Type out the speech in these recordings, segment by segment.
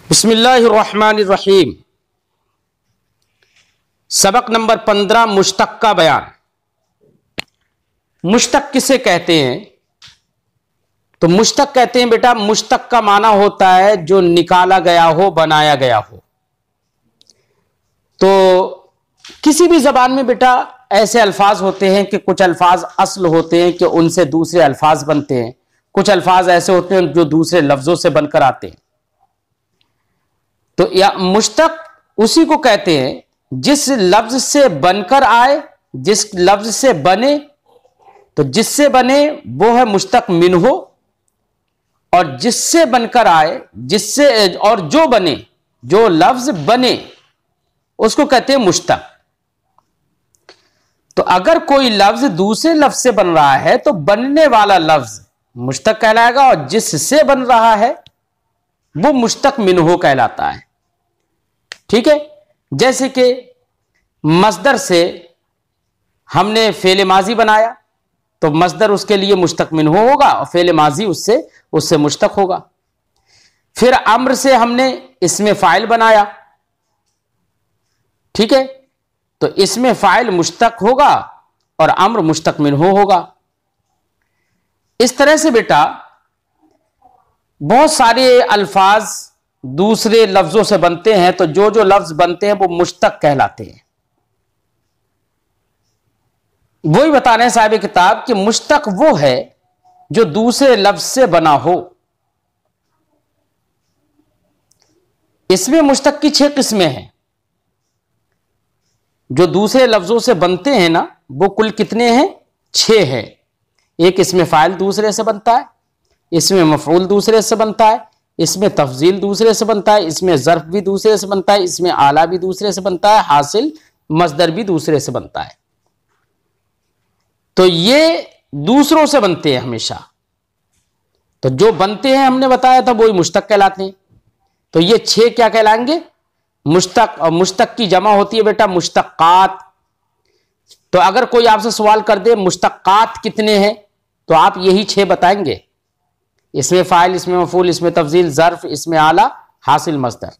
बिस्मिल्लाहिर्रहमानिर्रहीम। सबक नंबर 15 मुश्तक का बयान। मुश्तक किसे कहते हैं? तो मुश्तक कहते हैं बेटा, मुश्तक का माना होता है जो निकाला गया हो, बनाया गया हो। तो किसी भी जबान में बेटा ऐसे अल्फाज होते हैं कि कुछ अल्फाज असल होते हैं कि उनसे दूसरे अल्फाज बनते हैं, कुछ अल्फाज ऐसे होते हैं जो दूसरे लफ्जों से बनकर आते हैं। तो या मुश्तक उसी को कहते हैं जिस लफ्ज से बनकर आए, जिस लफ्ज से बने। तो जिससे बने वो है मुश्तक मिन्हो, और जिससे बनकर आए, जिससे और जो बने, जो लफ्ज बने उसको कहते हैं मुश्तक। तो अगर कोई लफ्ज दूसरे लफ्ज से बन रहा है तो बनने वाला लफ्ज मुश्तक कहलाएगा, और जिससे बन रहा है वो मुश्तक मिन्हो कहलाता है। ठीक है, जैसे कि मस्दर से हमने फेल माजी बनाया तो मस्दर उसके लिए मुश्तक मिन्हो होगा और फेल माजी उससे मुश्तक होगा। फिर अम्र से हमने इसमें फाइल बनाया, ठीक है, तो इसमें फाइल मुश्तक होगा और अम्र मुश्तक मिन्हो होगा। इस तरह से बेटा बहुत सारे अल्फाज दूसरे लफ्जों से बनते हैं, तो जो जो लफ्ज बनते हैं वो मुश्तक कहलाते हैं। वही बता रहे हैं साहिब किताब कि मुश्तक वो है जो दूसरे लफ्ज से बना हो। इसमें मुश्तक की 6 किस्में हैं। जो दूसरे लफ्जों से बनते हैं ना, वो कुल कितने हैं? 6 हैं। एक इसमें फाइल दूसरे से बनता है, इसमें मफऊल दूसरे से बनता है, इसमें तफजील दूसरे से बनता है, इसमें ज़र्फ भी दूसरे से बनता है, इसमें आला भी दूसरे से बनता है, हासिल मस्दर भी दूसरे से बनता है। तो ये दूसरों से बनते हैं हमेशा। तो जो बनते हैं हमने बताया था वही मुश्तक कहलाते हैं। तो ये 6 क्या कहलाएंगे? मुश्तक। और मुश्तक की जमा होती है बेटा मुश्तक्कात। तो अगर कोई आपसे सवाल कर दे मुश्तक्कात कितने हैं, तो आप यही 6 बताएंगे। इसमें फाइल, इसमें मफूल, इसमें तफजील, ज़र्फ, इसमें आला, हासिल, मस्दर।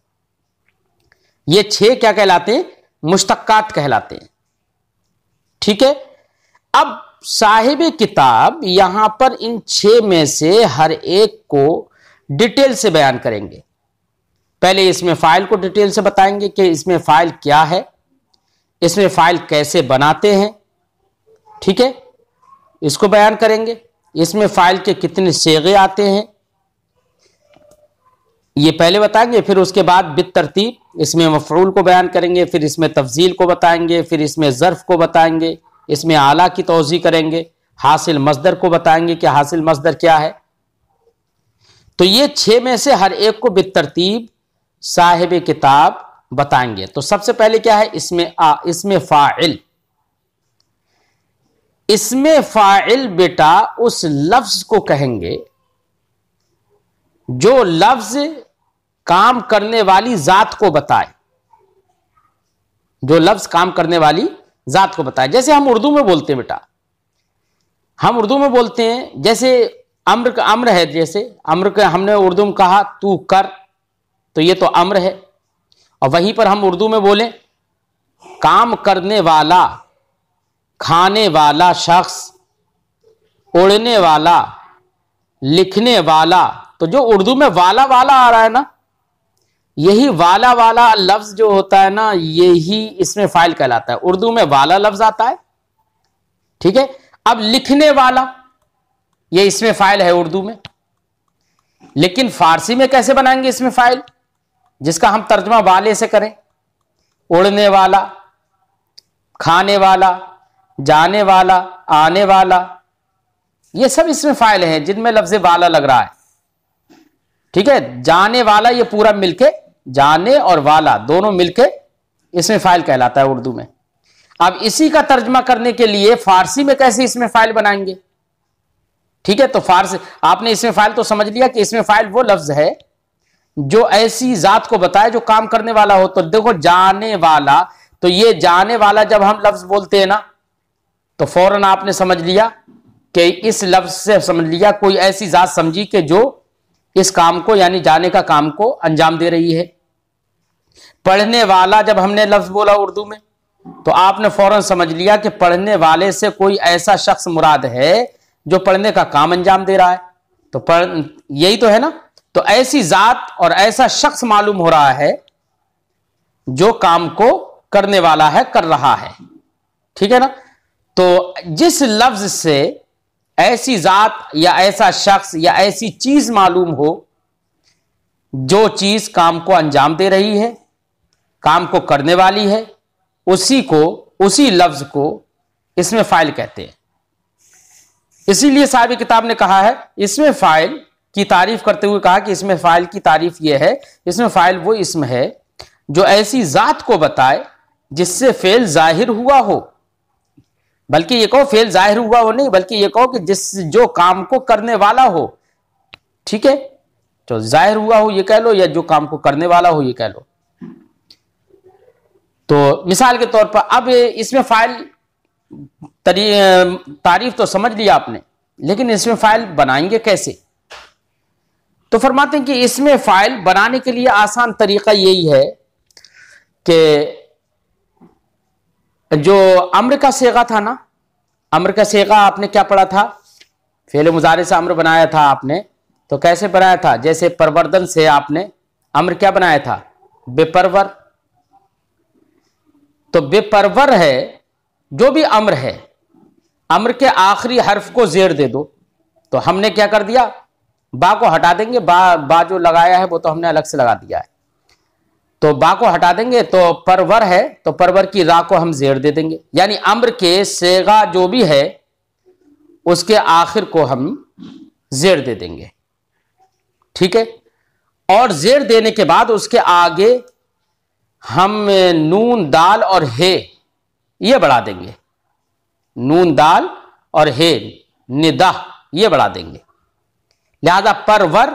ये 6 क्या कहलाते हैं? मुश्तक्कात कहलाते हैं। ठीक है, अब साहिब किताब यहां पर इन 6 में से हर एक को डिटेल से बयान करेंगे। पहले इसमें फाइल को डिटेल से बताएंगे कि इसमें फाइल क्या है, इसमें फाइल कैसे बनाते हैं, ठीक है, इसको बयान करेंगे। इसमें फाइल के कितने सेगे आते हैं ये पहले बताएंगे। फिर उसके बाद बित तरतीब इसमें मफऊल को बयान करेंगे, फिर इसमें तफजील को बताएंगे, फिर इसमें ज़र्फ को बताएंगे, इसमें आला की तौज़ी करेंगे, हासिल मस्दर को बताएंगे कि हासिल मस्दर क्या है। तो ये 6 में से हर एक को बित तरतीब साहिब किताब बताएंगे। तो सबसे पहले क्या है? इसमें फाइल। इसमें फाइल बेटा उस लफ्ज को कहेंगे जो लफ्ज काम करने वाली जात को बताए, जो लफ्ज काम करने वाली जात को बताए। जैसे हम उर्दू में बोलते हैं बेटा, हम उर्दू में बोलते हैं, जैसे अम्र का अम्र है, जैसे अम्र का हमने उर्दू में कहा तू कर, तो ये तो अम्र है। और वहीं पर हम उर्दू में बोलें काम करने वाला, खाने वाला शख्स, उड़ने वाला, लिखने वाला, तो जो उर्दू में वाला वाला आ रहा है ना, यही वाला वाला लफ्ज जो होता है ना, यही इसमें फाइल कहलाता है। उर्दू में वाला लफ्ज आता है, ठीक है। अब लिखने वाला, ये इसमें फाइल है उर्दू में, लेकिन फारसी में कैसे बनाएंगे इसमें फाइल, जिसका हम तर्जुमा वाले से करें? उड़ने वाला, खाने वाला, जाने वाला, आने वाला, ये सब इसमें फाइल हैं जिनमें लफ्ज वाला लग रहा है, ठीक है। जाने वाला ये पूरा मिलके, जाने और वाला दोनों मिलके इसमें फाइल कहलाता है उर्दू में। अब इसी का तर्जमा करने के लिए फारसी में कैसे इसमें फाइल बनाएंगे, ठीक है। तो फारसी आपने इसमें फाइल तो समझ लिया कि इसमें फाइल वो लफ्ज है जो ऐसी जात को बताए जो काम करने वाला हो। तो देखो जाने वाला, तो ये जाने वाला जब हम लफ्ज बोलते हैं ना, तो फौरन आपने समझ लिया कि इस लफ्ज से समझ लिया कोई ऐसी जात समझी कि जो इस काम को यानी जाने का काम को अंजाम दे रही है। पढ़ने वाला जब हमने लफ्ज बोला उर्दू में तो आपने फौरन समझ लिया कि पढ़ने वाले से कोई ऐसा शख्स मुराद है जो पढ़ने का काम अंजाम दे रहा है। तो यही तो है ना। तो ऐसी जात और ऐसा शख्स मालूम हो रहा है जो काम को करने वाला है, कर रहा है। ठीक है ना। तो जिस लफ्ज से ऐसी जात या ऐसा शख्स या ऐसी चीज मालूम हो जो चीज काम को अंजाम दे रही है, काम को करने वाली है, उसी लफ्ज को इसमें फाइल कहते हैं। इसीलिए साहिब किताब ने कहा है, इसमें फाइल की तारीफ करते हुए कहा कि इसमें फाइल की तारीफ यह है, इसमें फाइल वो इसम है जो ऐसी जात को बताए जिससे फेल जाहिर हुआ हो। बल्कि ये कहो फेल जाहिर हुआ हो नहीं, बल्कि ये कहो कि जो काम को करने वाला हो। ठीक है, जो जाहिर हुआ हो ये कह लो, या जो काम को करने वाला हो ये कह लो। तो मिसाल के तौर पर अब इसमें फाइल तारीफ तो समझ लिया आपने, लेकिन इसमें फाइल बनाएंगे कैसे? तो फरमाते हैं कि इसमें फाइल बनाने के लिए आसान तरीका यही है कि जो अम्र का सेगा था ना, अम्र का सेगा आपने क्या पढ़ा था? फेल मुजारे से अम्र बनाया था आपने, तो कैसे बनाया था? जैसे परवर्दन से आपने अम्र क्या बनाया था? बेपरवर। तो बेपरवर है जो भी अम्र है, अम्र के आखिरी हर्फ को जेर दे दो। तो हमने क्या कर दिया? बा को हटा देंगे, बा जो लगाया है वो तो हमने अलग से लगा दिया है। तो बा को हटा देंगे तो परवर है, तो परवर की रा को हम जेर दे देंगे। यानी अम्र के सेगा जो भी है उसके आखिर को हम जेर दे देंगे। ठीक है। और जेर देने के बाद उसके आगे हम नून दाल और हे ये बढ़ा देंगे। नून दाल और हे निदाह ये बढ़ा देंगे। लिहाजा परवर,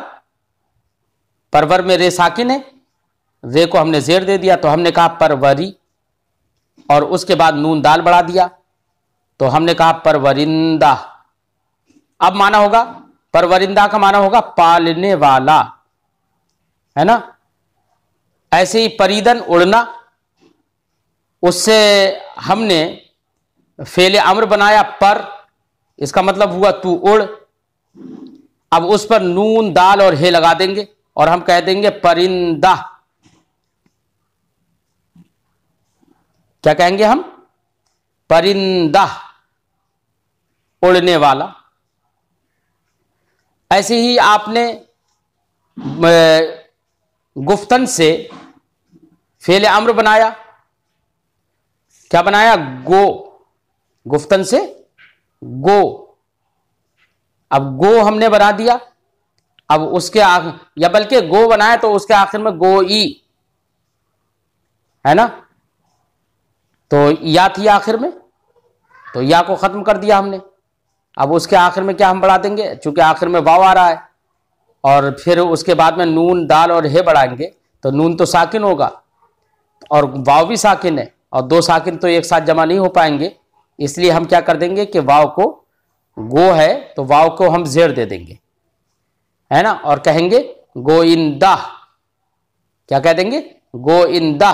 परवर में रे साकिन है, रे को हमने जेर दे दिया तो हमने कहा परवरी, और उसके बाद नून दाल बढ़ा दिया तो हमने कहा परवरिंदा। अब माना होगा, परवरिंदा का माना होगा पालने वाला, है ना। ऐसे ही परिदन उड़ना, उससे हमने फेले अम्र बनाया पर, इसका मतलब हुआ तू उड़। अब उस पर नून दाल और हे लगा देंगे और हम कह देंगे परिंदा। क्या कहेंगे हम? परिंदा, उड़ने वाला। ऐसे ही आपने गुफ्तन से फेले अम्र बनाया, क्या बनाया? गो। गुफ्तन से गो। अब गो हमने बना दिया। अब उसके या बल्कि गो बनाया तो उसके आखिर में गोई, है ना। तो या थी आखिर में, तो या को खत्म कर दिया हमने। अब उसके आखिर में क्या हम बढ़ा देंगे? चूंकि आखिर में वाव आ रहा है और फिर उसके बाद में नून दाल और हे बढ़ाएंगे तो नून तो साकिन होगा और वाव भी साकिन है, और दो साकिन तो एक साथ जमा नहीं हो पाएंगे। इसलिए हम क्या कर देंगे कि वाव को, गो है तो वाव को हम जेर दे देंगे, है ना, और कहेंगे गोइंदा। क्या कह देंगे? गोइंदा,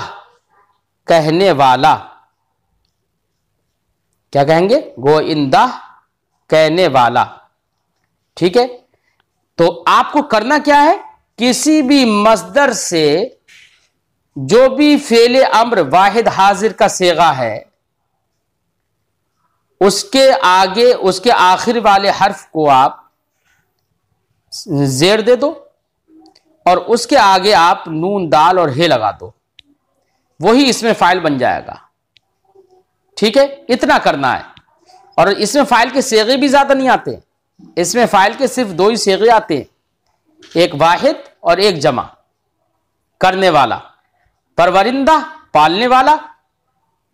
कहने वाला। क्या कहेंगे? गोइंदा, कहने वाला। ठीक है। तो आपको करना क्या है? किसी भी मस्दर से जो भी फेले अम्र वाहिद हाजिर का सेगा है उसके आगे उसके आखिर वाले हर्फ को आप जेर दे दो और उसके आगे आप नून दाल और हे लगा दो, वही इसमें फाइल बन जाएगा। ठीक है, इतना करना है। और इसमें फाइल के सेगे भी ज्यादा नहीं आते, इसमें फाइल के सिर्फ दो ही सेगे आते हैं, एक वाहिद और एक जमा। करने वाला, परवरिंदा पालने वाला,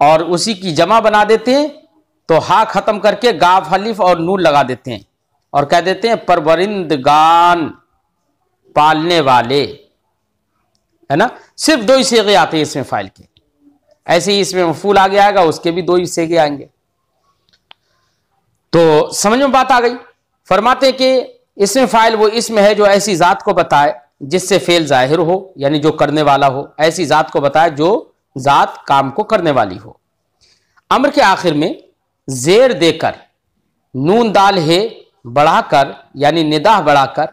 और उसी की जमा बना देते हैं तो हा खत्म करके गाफ हलीफ और नून लगा देते हैं और कह देते हैं परवरिंदगान, पालने वाले, है ना। सिर्फ दो ही सेगे आते हैं इसमें फाइल के। ऐसे ही इसमें मफूल आगे आएगा, उसके भी दो ही सेगे आएंगे। तो समझ में बात आ गई। फरमाते कि इसमें फाइल वो इसमें है जो ऐसी जात को बताए जिससे फेल जाहिर हो, यानी जो करने वाला हो, ऐसी जात को बताए जो जात काम को करने वाली हो। अम्र के आखिर में जेर देकर नून दाल है बढ़ाकर, यानी निदाह बढ़ाकर,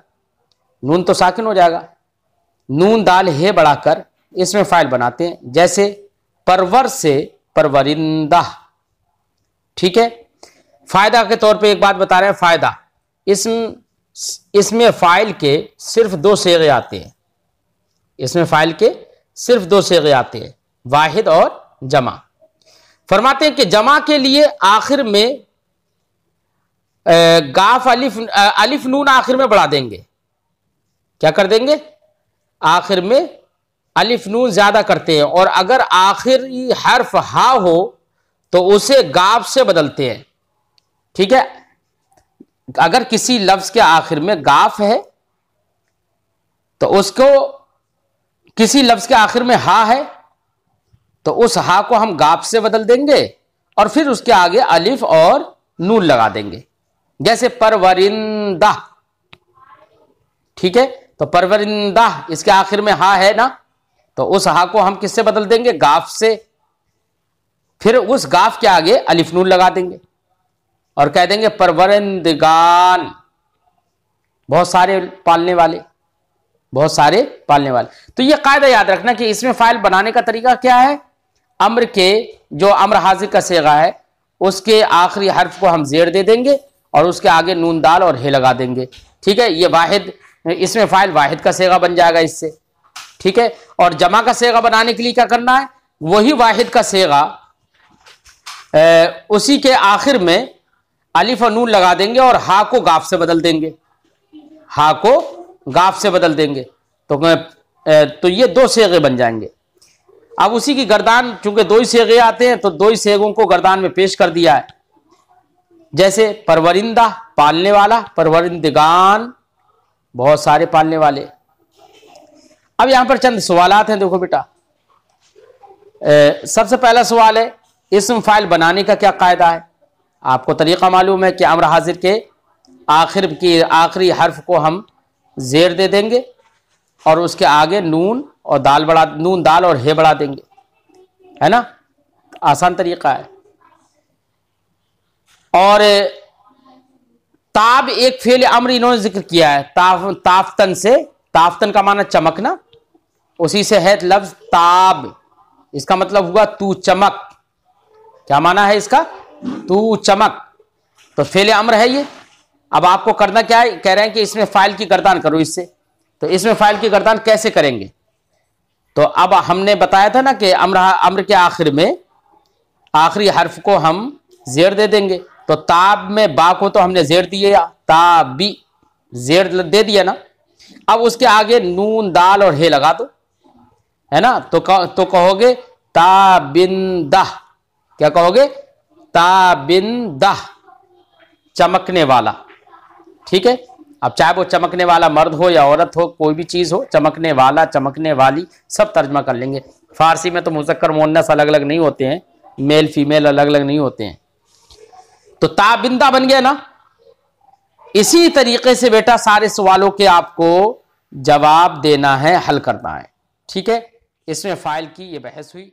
नून तो साकिन हो जाएगा, नून दाल है बढ़ाकर इसमें फाइल बनाते हैं। जैसे परवर से परवरिंदा। ठीक है, फायदा के तौर पे एक बात बता रहे हैं, फायदा इसमें फाइल के सिर्फ दो सेगे आते हैं। इसमें फाइल के सिर्फ दो सेगे आते हैं, वाहिद और जमा। फरमाते हैं कि जमा के लिए आखिर में गाफ अलिफ नून आखिर में बढ़ा देंगे। क्या कर देंगे? आखिर में अलिफ नून ज्यादा करते हैं, और अगर आखिरी हर्फ हा हो तो उसे गाफ से बदलते हैं। ठीक है, अगर किसी लफ्ज के आखिर में गाफ है तो उसको, किसी लफ्ज के आखिर में हा है तो उस हा को हम गाफ से बदल देंगे और फिर उसके आगे अलिफ और नून लगा देंगे। जैसे परवरिंदा। ठीक है, तो परवरिंदा इसके आखिर में हा है ना, तो उस हा को हम किससे बदल देंगे? गाफ से। फिर उस गाफ के आगे अलिफ नून लगा देंगे और कह देंगे परवरिंदगान, बहुत सारे पालने वाले, बहुत सारे पालने वाले। तो यह कायदा याद रखना कि इसमें फाइल बनाने का तरीका क्या है। अम्र के जो अम्र हाजिर का सेगा है उसके आखिरी हर्फ को हम जेर दे देंगे और उसके आगे नून दाल और हे लगा देंगे। ठीक है, ये वाहिद, इसमें फाइल वाहिद का सेगा बन जाएगा इससे। ठीक है, और जमा का सेगा बनाने के लिए क्या करना है? वही वाहिद का सेगा उसी के आखिर में अलिफ और नून लगा देंगे और हा को गाफ से बदल देंगे। हा को गाफ से बदल देंगे तो ये दो सेगे बन जाएंगे। अब उसी की गर्दान, चूंकि दो ही सेगे आते हैं तो दो ही सेगों को गर्दान में पेश कर दिया है। जैसे परवरिंदा पालने वाला, परवरिंदगान बहुत सारे पालने वाले। अब यहां पर चंद सवालात हैं, देखो बेटा। सबसे पहला सवाल है, इस्म फाइल बनाने का क्या कायदा है? आपको तरीका मालूम है कि अम्र हाजिर के आखिरी हर्फ को हम जेर दे देंगे और उसके आगे नून दाल और हे बढ़ा देंगे, है ना। आसान तरीका है। और ताब एक फेल अम्र इन्होंने जिक्र किया है, ताफ्तन से, ताफ्तन का माना चमकना, उसी से है लफ्ज ताब। इसका मतलब हुआ तू चमक। क्या माना है इसका? तू चमक। तो फेल अम्र है ये। अब आपको करना क्या है? कह रहे हैं कि इसमें फाइल की गर्दान करो इससे। तो इसमें फाइल की गर्दान कैसे करेंगे? तो अब हमने बताया था ना कि अम्र के आखिर में आखिरी हर्फ को हम जेर दे देंगे। तो ताब में बा को तो हमने जेर दिया, ताबी जेर दे दिया ना। अब उसके आगे नून दाल और हे लगा दो, है ना। तो कहोगे ताबिंदा। क्या कहोगे? ताबिंदा, चमकने वाला। ठीक है, अब चाहे वो चमकने वाला मर्द हो या औरत हो, कोई भी चीज हो, चमकने वाला, चमकने वाली, सब तर्जमा कर लेंगे। फारसी में तो मुज़क्कर मुअन्नस अलग अलग नहीं होते हैं, मेल फीमेल अलग अलग नहीं होते हैं। तो ताबिंदा बन गया ना। इसी तरीके से बेटा सारे सवालों के आपको जवाब देना है, हल करना है। ठीक है, इसमें फाइल की ये बहस हुई।